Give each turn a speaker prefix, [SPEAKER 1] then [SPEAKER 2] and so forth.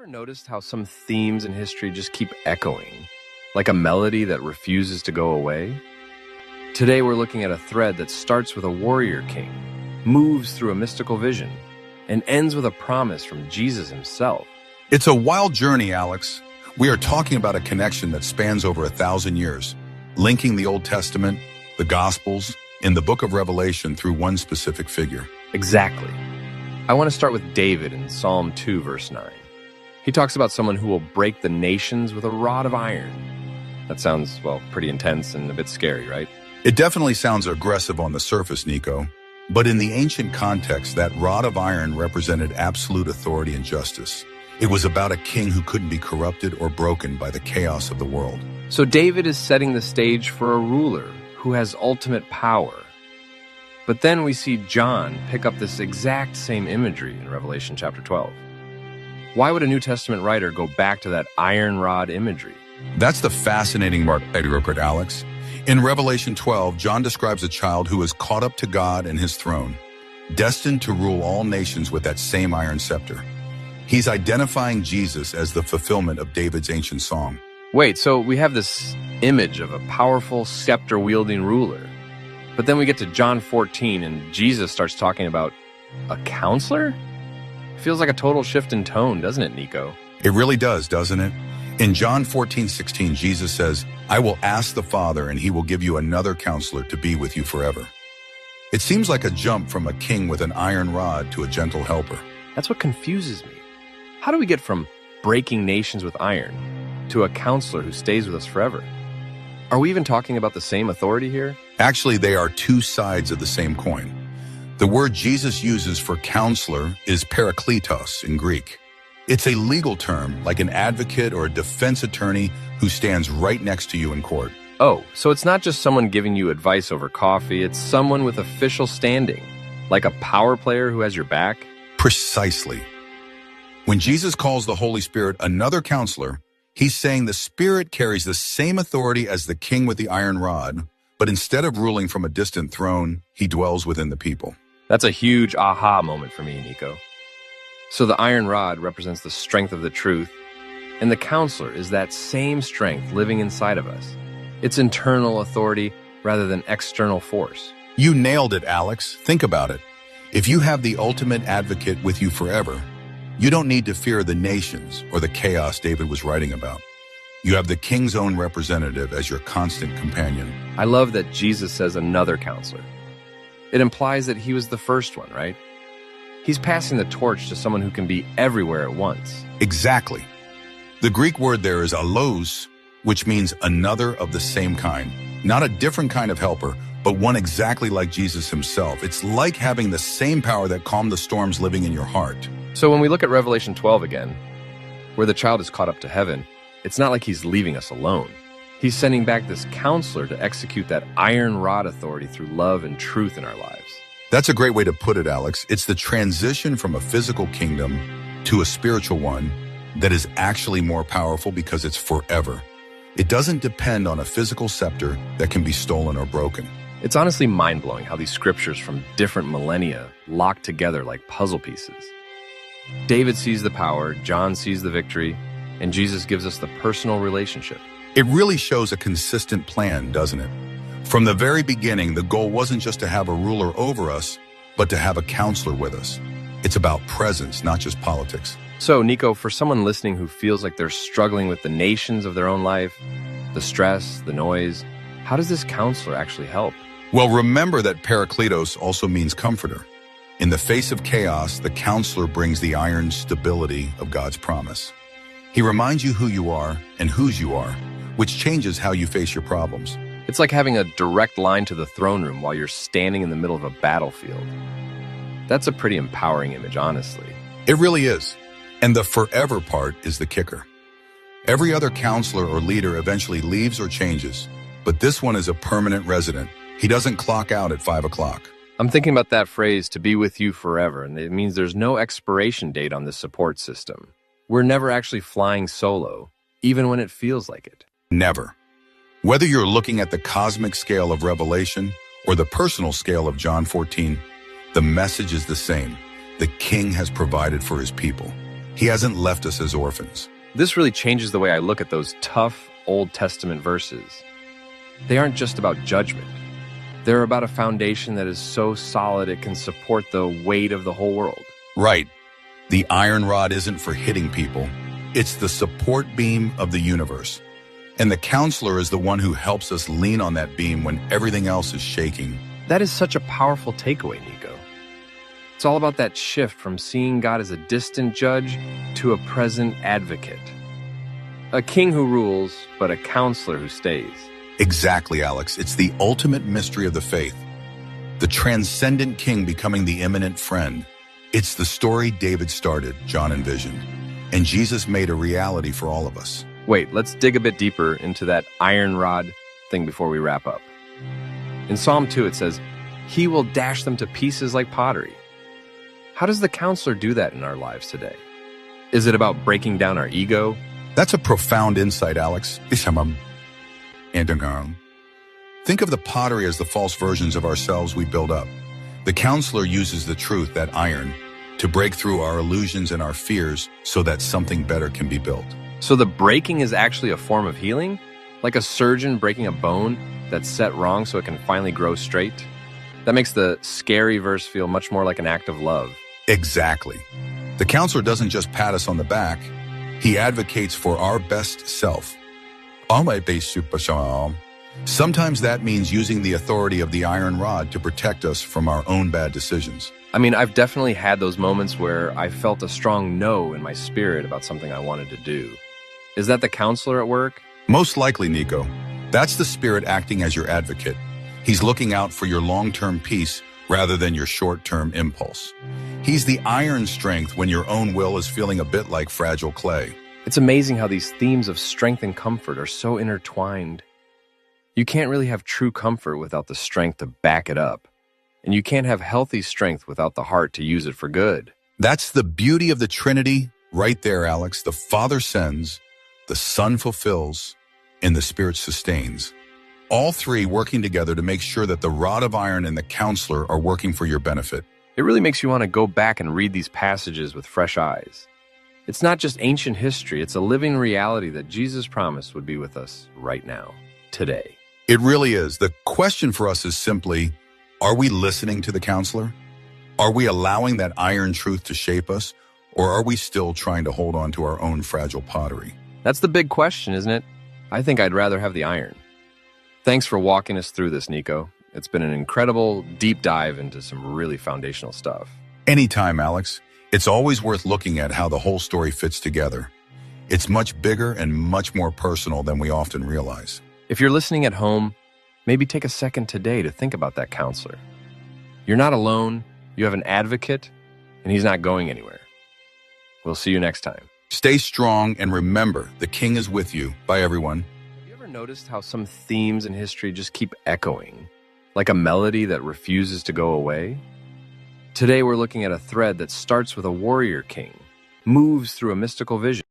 [SPEAKER 1] ever noticed how some themes in history just keep echoing, like a melody that refuses to go away? Today we're looking at a thread that starts with a warrior king, moves through a mystical vision, and ends with a promise from Jesus himself.
[SPEAKER 2] It's a wild journey, Alex. We are talking about a connection that spans over 1,000 years, linking the Old Testament, the Gospels, and the book of Revelation through one specific figure.
[SPEAKER 1] Exactly. I want to start with David in Psalm 2, verse 9. He talks about someone who will break the nations with a rod of iron. That sounds, well, pretty intense and a bit scary, right?
[SPEAKER 2] It definitely sounds aggressive on the surface, Nico. But in the ancient context, that rod of iron represented absolute authority and justice. It was about a king who couldn't be corrupted or broken by the chaos of the world.
[SPEAKER 1] So David is setting the stage for a ruler who has ultimate power. But then we see John pick up this exact same imagery in Revelation chapter 12. Why would a New Testament writer go back to that iron rod imagery?
[SPEAKER 2] That's the fascinating part, Alex. In Revelation 12, John describes a child who is caught up to God and his throne, destined to rule all nations with that same iron scepter. He's identifying Jesus as the fulfillment of David's ancient song.
[SPEAKER 1] Wait, so we have this image of a powerful scepter-wielding ruler. But then we get to John 14 and Jesus starts talking about a counselor? Feels like a total shift in tone, doesn't it, Nico?
[SPEAKER 2] It really does, doesn't it? In John 14:16, Jesus says, "I will ask the Father, and he will give you another counselor to be with you forever." It seems like a jump from a king with an iron rod to a gentle helper.
[SPEAKER 1] That's what confuses me. How do we get from breaking nations with iron to a counselor who stays with us forever? Are we even talking about the same authority here?
[SPEAKER 2] Actually, they are two sides of the same coin. The word Jesus uses for counselor is parakletos in Greek. It's a legal term, like an advocate or a defense attorney who stands right next to you in court.
[SPEAKER 1] Oh, so it's not just someone giving you advice over coffee, it's someone with official standing, like a power player who has your back?
[SPEAKER 2] Precisely. When Jesus calls the Holy Spirit another counselor, he's saying the Spirit carries the same authority as the king with the iron rod, but instead of ruling from a distant throne, he dwells within the people.
[SPEAKER 1] That's a huge aha moment for me, Nico. So the iron rod represents the strength of the truth, and the counselor is that same strength living inside of us. It's internal authority rather than external force.
[SPEAKER 2] You nailed it, Alex. Think about it. If you have the ultimate advocate with you forever, you don't need to fear the nations or the chaos David was writing about. You have the king's own representative as your constant companion.
[SPEAKER 1] I love that Jesus says another counselor. It implies that he was the first one, right? He's passing the torch to someone who can be everywhere at once.
[SPEAKER 2] Exactly. The Greek word there is allos, which means another of the same kind. Not a different kind of helper, but one exactly like Jesus himself. It's like having the same power that calmed the storms living in your heart.
[SPEAKER 1] So when we look at Revelation 12 again, where the child is caught up to heaven, it's not like he's leaving us alone. He's sending back this counselor to execute that iron rod authority through love and truth in our lives.
[SPEAKER 2] That's a great way to put it, Alex. It's the transition from a physical kingdom to a spiritual one that is actually more powerful because it's forever. It doesn't depend on a physical scepter that can be stolen or broken.
[SPEAKER 1] It's honestly mind-blowing how these scriptures from different millennia lock together like puzzle pieces. David sees the power, John sees the victory, and Jesus gives us the personal relationship.
[SPEAKER 2] It really shows a consistent plan, doesn't it? From the very beginning, the goal wasn't just to have a ruler over us, but to have a counselor with us. It's about presence, not just politics.
[SPEAKER 1] So, Nico, for someone listening who feels like they're struggling with the nations of their own life, the stress, the noise, how does this counselor actually help?
[SPEAKER 2] Well, remember that parakletos also means comforter. In the face of chaos, the counselor brings the iron stability of God's promise. He reminds you who you are and whose you are, which changes how you face your problems.
[SPEAKER 1] It's like having a direct line to the throne room while you're standing in the middle of a battlefield. That's a pretty empowering image, honestly.
[SPEAKER 2] It really is. And the forever part is the kicker. Every other counselor or leader eventually leaves or changes, but this one is a permanent resident. He doesn't clock out at 5 o'clock.
[SPEAKER 1] I'm thinking about that phrase, to be with you forever, and it means there's no expiration date on this support system. We're never actually flying solo, even when it feels like it.
[SPEAKER 2] Never. Whether you're looking at the cosmic scale of Revelation or the personal scale of John 14, the message is the same. The King has provided for his people. He hasn't left us as orphans.
[SPEAKER 1] This really changes the way I look at those tough Old Testament verses. They aren't just about judgment. They're about a foundation that is so solid it can support the weight of the whole world.
[SPEAKER 2] Right. The iron rod isn't for hitting people. It's the support beam of the universe. And the counselor is the one who helps us lean on that beam when everything else is shaking.
[SPEAKER 1] That is such a powerful takeaway, Nico. It's all about that shift from seeing God as a distant judge to a present advocate. A king who rules, but a counselor who stays.
[SPEAKER 2] Exactly, Alex. It's the ultimate mystery of the faith. The transcendent king becoming the immanent friend. It's the story David started, John envisioned, and Jesus made a reality for all of us.
[SPEAKER 1] Wait, let's dig a bit deeper into that iron rod thing before we wrap up. In Psalm 2, it says, "He will dash them to pieces like pottery." How does the counselor do that in our lives today? Is it about breaking down our ego?
[SPEAKER 2] That's a profound insight, Alex. Think of the pottery as the false versions of ourselves we build up. The counselor uses the truth, that iron, to break through our illusions and our fears so that something better can be built.
[SPEAKER 1] So the breaking is actually a form of healing? Like a surgeon breaking a bone that's set wrong so it can finally grow straight? That makes the scary verse feel much more like an act of love.
[SPEAKER 2] Exactly. The counselor doesn't just pat us on the back. He advocates for our best self. Sometimes that means using the authority of the iron rod to protect us from our own bad decisions.
[SPEAKER 1] I mean, I've definitely had those moments where I felt a strong no in my spirit about something I wanted to do. Is that the counselor at work?
[SPEAKER 2] Most likely, Nico. That's the spirit acting as your advocate. He's looking out for your long-term peace rather than your short-term impulse. He's the iron strength when your own will is feeling a bit like fragile clay.
[SPEAKER 1] It's amazing how these themes of strength and comfort are so intertwined. You can't really have true comfort without the strength to back it up. And you can't have healthy strength without the heart to use it for good.
[SPEAKER 2] That's the beauty of the Trinity right there, Alex. The Father sends, the Son fulfills, and the Spirit sustains. All three working together to make sure that the rod of iron and the counselor are working for your benefit.
[SPEAKER 1] It really makes you want to go back and read these passages with fresh eyes. It's not just ancient history, it's a living reality that Jesus promised would be with us right now, today.
[SPEAKER 2] It really is. The question for us is simply, are we listening to the counselor? Are we allowing that iron truth to shape us? Or are we still trying to hold on to our own fragile pottery?
[SPEAKER 1] That's the big question, isn't it? I think I'd rather have the iron. Thanks for walking us through this, Nico. It's been an incredible deep dive into some really foundational stuff.
[SPEAKER 2] Anytime, Alex. It's always worth looking at how the whole story fits together. It's much bigger and much more personal than we often realize.
[SPEAKER 1] If you're listening at home, maybe take a second today to think about that counselor. You're not alone, you have an advocate, and he's not going anywhere. We'll see you next time.
[SPEAKER 2] Stay strong and remember, the King is with you. Bye, everyone.
[SPEAKER 1] Have you ever noticed how some themes in history just keep echoing, like a melody that refuses to go away? Today we're looking at a thread that starts with a warrior king, moves through a mystical vision,